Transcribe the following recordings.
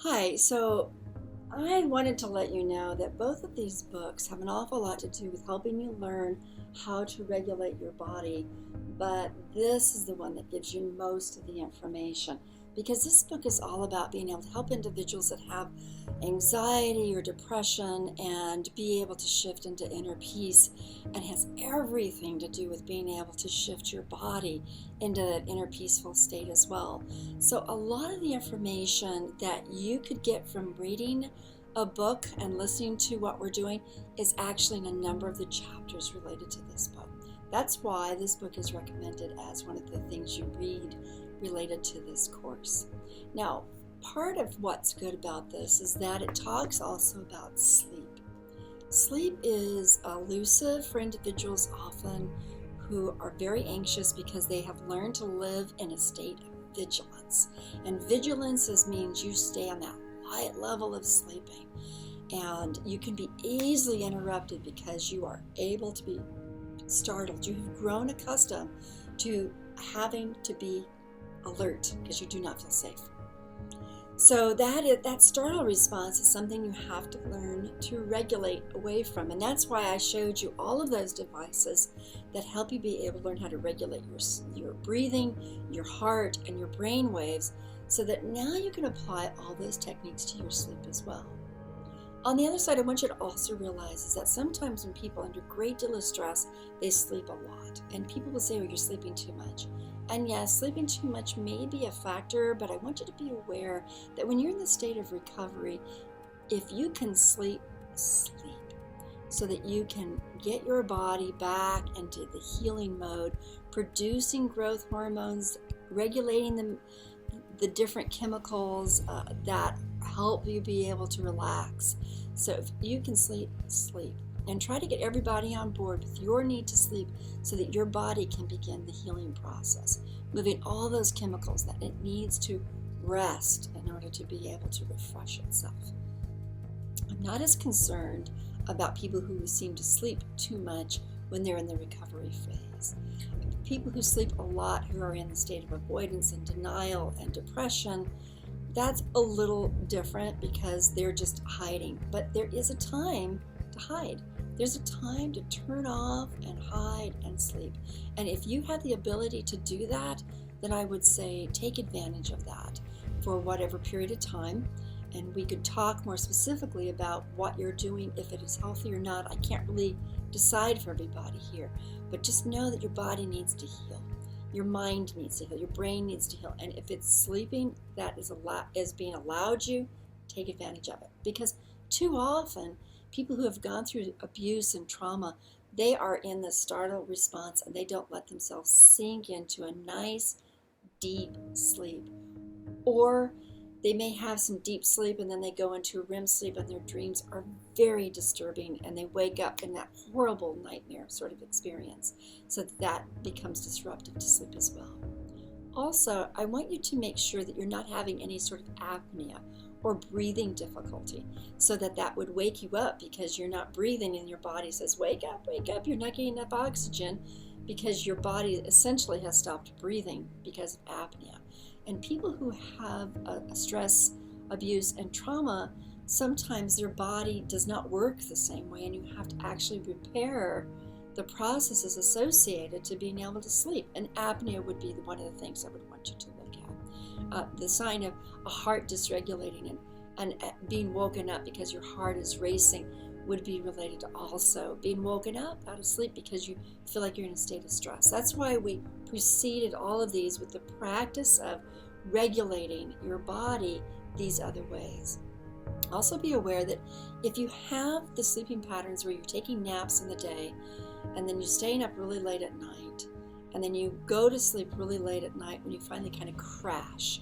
Hi, so I wanted to let you know that both of these books have an awful lot to do with helping you learn how to regulate your body, but this is the one that gives you most of the information because this book is all about being able to help individuals that have anxiety or depression and be able to shift into inner peace, and has everything to do with being able to shift your body into that inner peaceful state as well. So a lot of the information that you could get from reading a book and listening to what we're doing is actually in a number of the chapters related to this book. That's why this book is recommended as one of the things you read related to this course. Now, part of what's good about this is that it talks also about sleep. Sleep is elusive for individuals often who are very anxious because they have learned to live in a state of vigilance. And vigilance means you stay on that light level of sleeping. And you can be easily interrupted because you are able to be startled. You've grown accustomed to having to be alert because you do not feel safe. So that startle response is something you have to learn to regulate away from. And that's why I showed you all of those devices that help you be able to learn how to regulate your breathing, your heart, and your brain waves, so that now you can apply all those techniques to your sleep as well. On the other side, I want you to also realize is that sometimes when people are under a great deal of stress, they sleep a lot. And people will say, oh, you're sleeping too much. And yes, sleeping too much may be a factor, but I want you to be aware that when you're in the state of recovery, if you can sleep, sleep, so that you can get your body back into the healing mode, producing growth hormones, regulating the different chemicals that help you be able to relax. So if you can sleep, sleep. And try to get everybody on board with your need to sleep so that your body can begin the healing process, moving all those chemicals that it needs to rest in order to be able to refresh itself. I'm not as concerned about people who seem to sleep too much when they're in the recovery phase. People who sleep a lot, who are in the state of avoidance and denial and depression, that's a little different because they're just hiding. But there is a time to hide. There's a time to turn off and hide and sleep. And if you have the ability to do that, then I would say take advantage of that for whatever period of time. And we could talk more specifically about what you're doing, if it is healthy or not. I can't really decide for everybody here, but just know that your body needs to heal. Your mind needs to heal. Your brain needs to heal. And if it's sleeping, that is being allowed you, take advantage of it. Because too often, people who have gone through abuse and trauma, they are in the startle response and they don't let themselves sink into a nice, deep sleep. Or they may have some deep sleep and then they go into a REM sleep and their dreams are very disturbing and they wake up in that horrible nightmare sort of experience. So that becomes disruptive to sleep as well. Also, I want you to make sure that you're not having any sort of apnea or breathing difficulty, so that would wake you up because you're not breathing and your body says, wake up, you're not getting enough oxygen because your body essentially has stopped breathing because of apnea. And people who have a stress, abuse, and trauma, sometimes their body does not work the same way and you have to actually repair the processes associated to being able to sleep. And apnea would be one of the things I would want you to look at. The sign of a heart dysregulating and being woken up because your heart is racing would be related to also being woken up out of sleep because you feel like you're in a state of stress. That's why we preceded all of these with the practice of regulating your body these other ways. Also be aware that if you have the sleeping patterns where you're taking naps in the day and then you're staying up really late at night and then you go to sleep really late at night when you finally kind of crash,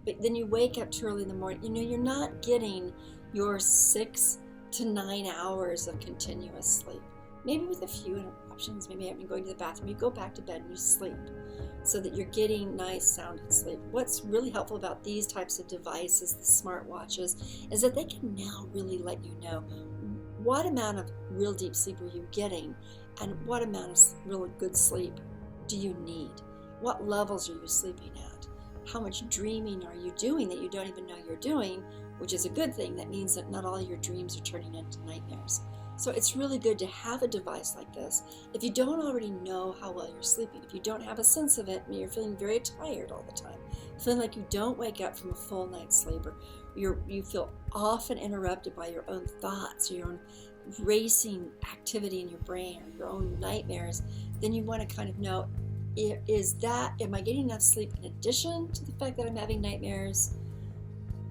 but then you wake up too early in the morning, you're not getting your 6 to 9 hours of continuous sleep. Maybe with a few interruptions, maybe having going to the bathroom, you go back to bed and you sleep so that you're getting nice sounding sleep. What's really helpful about these types of devices, the smartwatches, is that they can now really let you know what amount of real deep sleep are you getting and what amount of really good sleep do you need. What levels are you sleeping at? How much dreaming are you doing that you don't even know you're doing? which is a good thing. That means that not all your dreams are turning into nightmares. So it's really good to have a device like this. If you don't already know how well you're sleeping, if you don't have a sense of it, and you're feeling very tired all the time, feeling like you don't wake up from a full night's sleep, or you feel often interrupted by your own thoughts, your own racing activity in your brain, or your own nightmares, then you want to kind of know, am I getting enough sleep in addition to the fact that I'm having nightmares,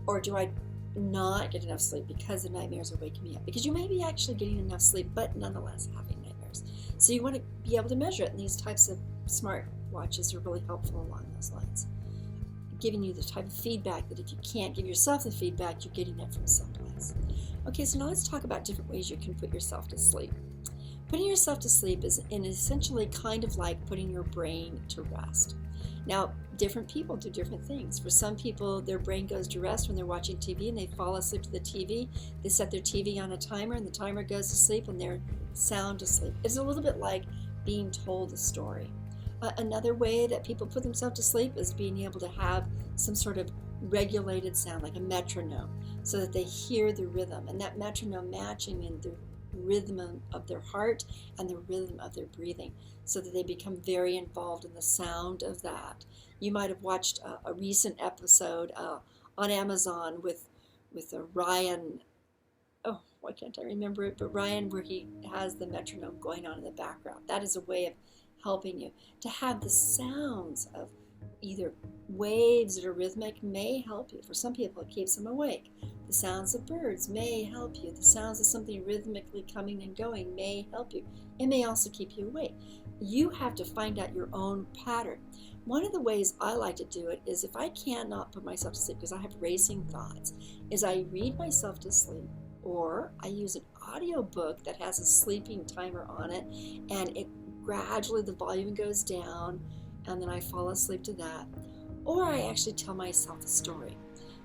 or do I not get enough sleep because the nightmares are waking me up? Because you may be actually getting enough sleep, but nonetheless having nightmares. So you want to be able to measure it, and these types of smart watches are really helpful along those lines, giving you the type of feedback that if you can't give yourself the feedback, you're getting it from someplace. Okay, so now let's talk about different ways you can put yourself to sleep. Putting yourself to sleep is essentially kind of like putting your brain to rest. Now, different people do different things. For some people, their brain goes to rest when they're watching TV and they fall asleep to the TV. They set their TV on a timer and the timer goes to sleep and they're sound asleep. It's a little bit like being told a story. Another way that people put themselves to sleep is being able to have some sort of regulated sound, like a metronome, so that they hear the rhythm, and that metronome matching in the rhythm of their heart and the rhythm of their breathing, so that they become very involved in the sound of that. You might have watched a recent episode on Amazon with Ryan. Oh, why can't I remember it? But Ryan, where he has the metronome going on in the background. That is a way of helping you to have the sounds of either waves that are rhythmic may help you. For some people, it keeps them awake. The sounds of birds may help you. The sounds of something rhythmically coming and going may help you. It may also keep you awake. You have to find out your own pattern. One of the ways I like to do it is, if I cannot put myself to sleep because I have racing thoughts, is I read myself to sleep, or I use an audio book that has a sleeping timer on it, and it gradually the volume goes down, and then I fall asleep to that. Or I actually tell myself a story,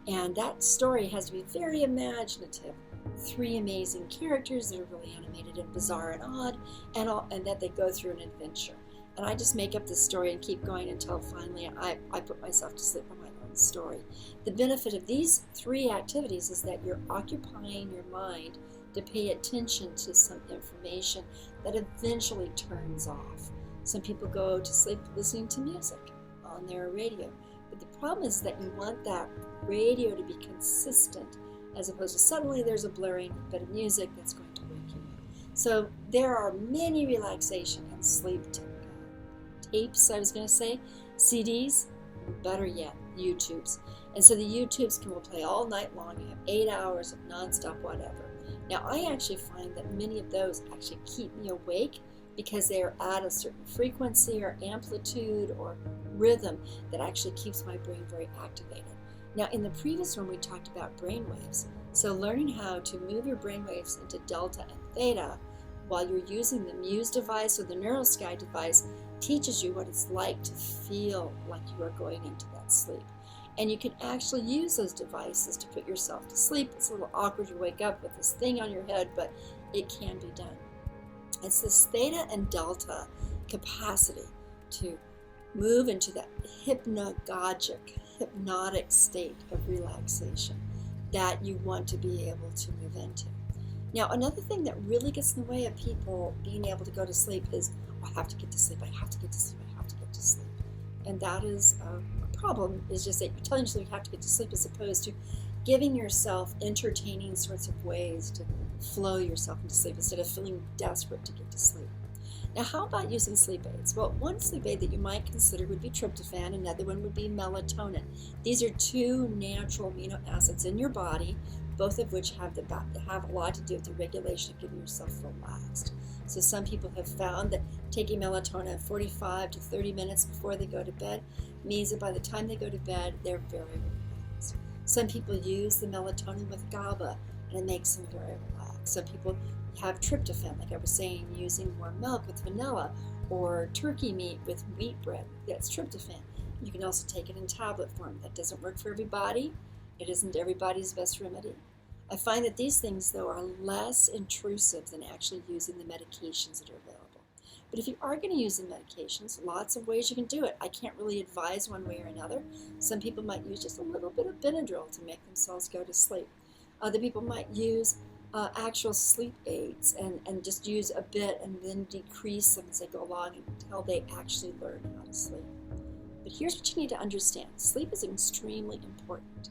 and that story has to be very imaginative. 3 amazing characters that are really animated and bizarre and odd, and that they go through an adventure. And I just make up this story and keep going until finally I put myself to sleep on my own story. The benefit of these 3 activities is that you're occupying your mind to pay attention to some information that eventually turns off. Some people go to sleep listening to music on their radio, but the problem is that you want that radio to be consistent, as opposed to suddenly there's a blaring bit of music that's going to wake you up. So there are many relaxation and sleep tapes, CDs, better yet, YouTubes. And so the YouTubes will play all night long. You have 8 hours of nonstop whatever. Now, I actually find that many of those actually keep me awake because they are at a certain frequency or amplitude or rhythm that actually keeps my brain very activated. Now, in the previous one, we talked about brain waves. So learning how to move your brain waves into delta and theta while you're using the Muse device or the NeuroSky device teaches you what it's like to feel like you are going into that sleep. And you can actually use those devices to put yourself to sleep. It's a little awkward to wake up with this thing on your head, but it can be done. It's this theta and delta capacity to move into that hypnotic state of relaxation that you want to be able to move into. Now, another thing that really gets in the way of people being able to go to sleep is, I have to get to sleep, I have to get to sleep, I have to get to sleep. And that is a problem, is just that you're telling yourself you have to get to sleep as opposed to giving yourself entertaining sorts of ways to flow yourself into sleep instead of feeling desperate to get to sleep. Now, how about using sleep aids? Well, one sleep aid that you might consider would be tryptophan, another one would be melatonin. These are 2 natural amino acids in your body, both of which have a lot to do with the regulation of getting yourself relaxed. So some people have found that taking melatonin 45 to 30 minutes before they go to bed means that by the time they go to bed, they're very relaxed. Some people use the melatonin with GABA, and it makes them very relaxed. Some people have tryptophan, like I was saying, using warm milk with vanilla, or turkey meat with wheat bread. That's tryptophan. You can also take it in tablet form. That doesn't work for everybody. It isn't everybody's best remedy. I find that these things, though, are less intrusive than actually using the medications that are available. But if you are going to use the medications, lots of ways you can do it. I can't really advise one way or another. Some people might use just a little bit of Benadryl to make themselves go to sleep. Other people might use actual sleep aids and just use a bit and then decrease them as they go along until they actually learn how to sleep. But here's what you need to understand. Sleep is extremely important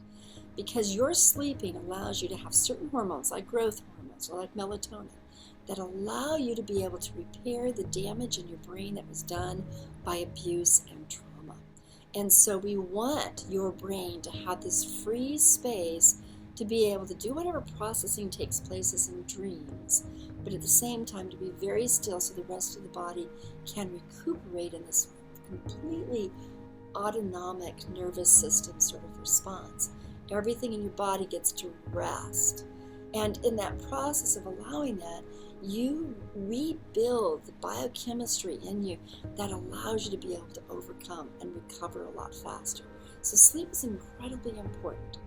because your sleeping allows you to have certain hormones like growth hormones or like melatonin that allow you to be able to repair the damage in your brain that was done by abuse and trauma. And so we want your brain to have this free space to be able to do whatever processing takes place as in dreams, but at the same time to be very still so the rest of the body can recuperate in this completely autonomic nervous system sort of response. Everything in your body gets to rest. And in that process of allowing that, you rebuild the biochemistry in you that allows you to be able to overcome and recover a lot faster. So sleep is incredibly important.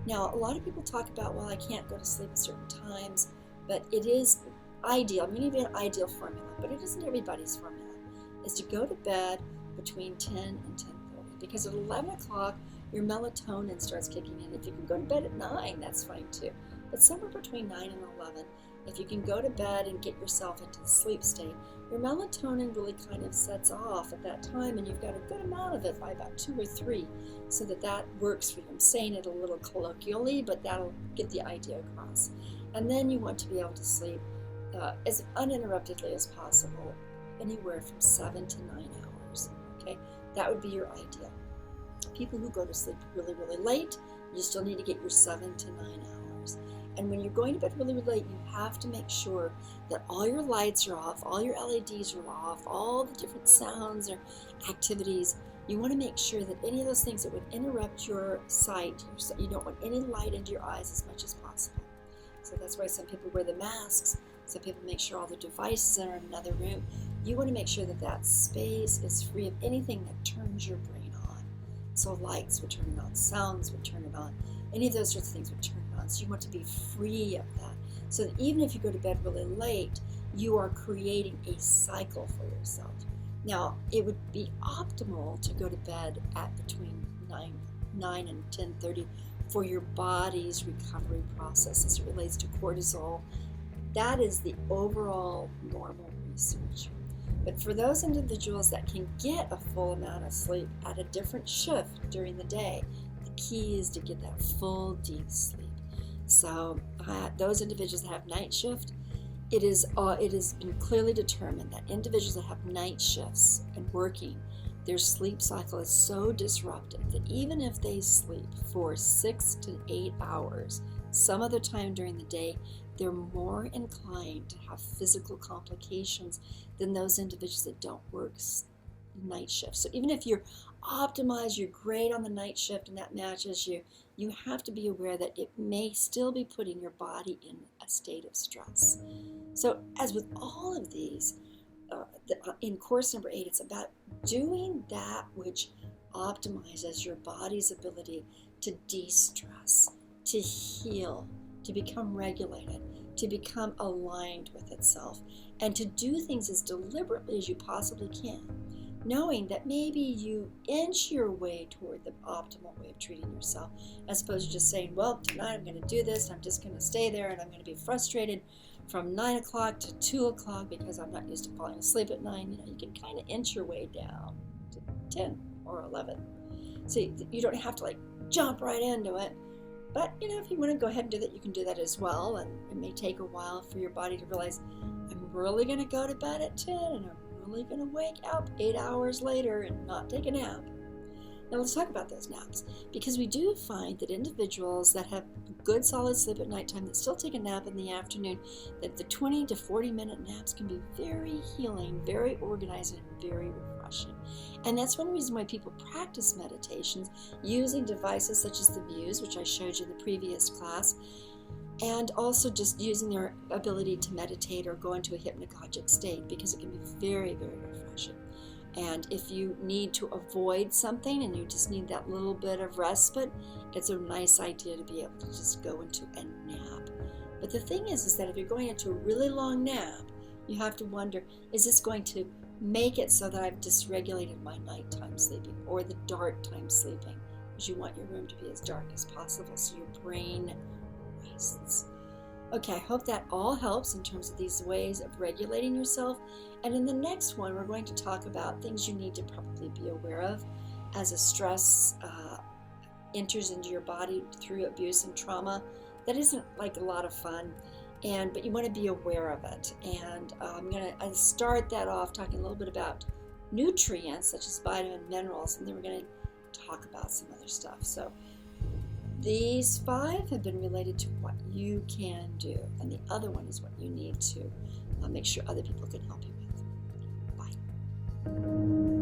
Now, a lot of people talk about, well, I can't go to sleep at certain times, but it is ideal. I'm going to give you an ideal formula, but it isn't everybody's formula, is to go to bed between 10 and 10:30, because at 11 o'clock, your melatonin starts kicking in. If you can go to bed at 9, that's fine too. But somewhere between 9 and 11, if you can go to bed and get yourself into the sleep state, your melatonin really kind of sets off at that time, and you've got a good amount of it by about 2 or 3, so that works for you. I'm saying it a little colloquially, but that'll get the idea across. And then you want to be able to sleep as uninterruptedly as possible, anywhere from 7 to 9 hours. Okay, that would be your ideal. People who go to sleep really, really late, you still need to get your 7 to 9 hours. And when you're going to bed really, really late, you have to make sure that all your lights are off, all your LEDs are off, all the different sounds or activities. You want to make sure that any of those things that would interrupt your sight, you don't want any light into your eyes as much as possible. So that's why some people wear the masks. Some people make sure all the devices are in another room. You want to make sure that that space is free of anything that turns your brain on. So lights would turn it on, sounds would turn it on, any of those sorts of things would turn it on. So you want to be free of that. So that even if you go to bed really late, you are creating a cycle for yourself. Now, it would be optimal to go to bed at between 9 and 10:30 for your body's recovery process as it relates to cortisol. That is the overall normal research. But for those individuals that can get a full amount of sleep at a different shift during the day, the key is to get that full deep sleep. So those individuals that have night shift, it has been clearly determined that individuals that have night shifts and working, their sleep cycle is so disrupted that even if they sleep for 6 to 8 hours, some other time during the day, they're more inclined to have physical complications than those individuals that don't work night shifts. So even if you're optimized, you're great on the night shift and that matches you, you have to be aware that it may still be putting your body in a state of stress. So as with all of these, in course number 8, it's about doing that which optimizes your body's ability to de-stress, to heal, to become regulated, to become aligned with itself, and to do things as deliberately as you possibly can, knowing that maybe you inch your way toward the optimal way of treating yourself, as opposed to just saying, well, tonight I'm going to do this, I'm just going to stay there, and I'm going to be frustrated from 9 o'clock to 2 o'clock because I'm not used to falling asleep at 9. You can kind of inch your way down to 10 or 11. So you don't have to jump right into it. But, if you want to go ahead and do that, you can do that as well. And it may take a while for your body to realize, I'm really going to go to bed at 10 and I'm really going to wake up 8 hours later and not take a nap. Now let's talk about those naps, because we do find that individuals that have good solid sleep at nighttime that still take a nap in the afternoon, that the 20 to 40 minute naps can be very healing, very organizing, and very refreshing. And that's one reason why people practice meditations using devices such as the Muse, which I showed you in the previous class, and also just using their ability to meditate or go into a hypnagogic state, because it can be very, very refreshing. And if you need to avoid something and you just need that little bit of respite, it's a nice idea to be able to just go into a nap. But the thing is that if you're going into a really long nap, you have to wonder, is this going to make it so that I've dysregulated my nighttime sleeping or the dark time sleeping, because you want your room to be as dark as possible so your brain rests. Okay, I hope that all helps in terms of these ways of regulating yourself. And in the next one, we're going to talk about things you need to probably be aware of as a stress enters into your body through abuse and trauma. That isn't like a lot of fun, but you want to be aware of it. And I'm going to start that off talking a little bit about nutrients such as vitamin, minerals, and then we're going to talk about some other stuff. So these 5 have been related to what you can do, and the other one is what you need to make sure other people can help you with. Bye.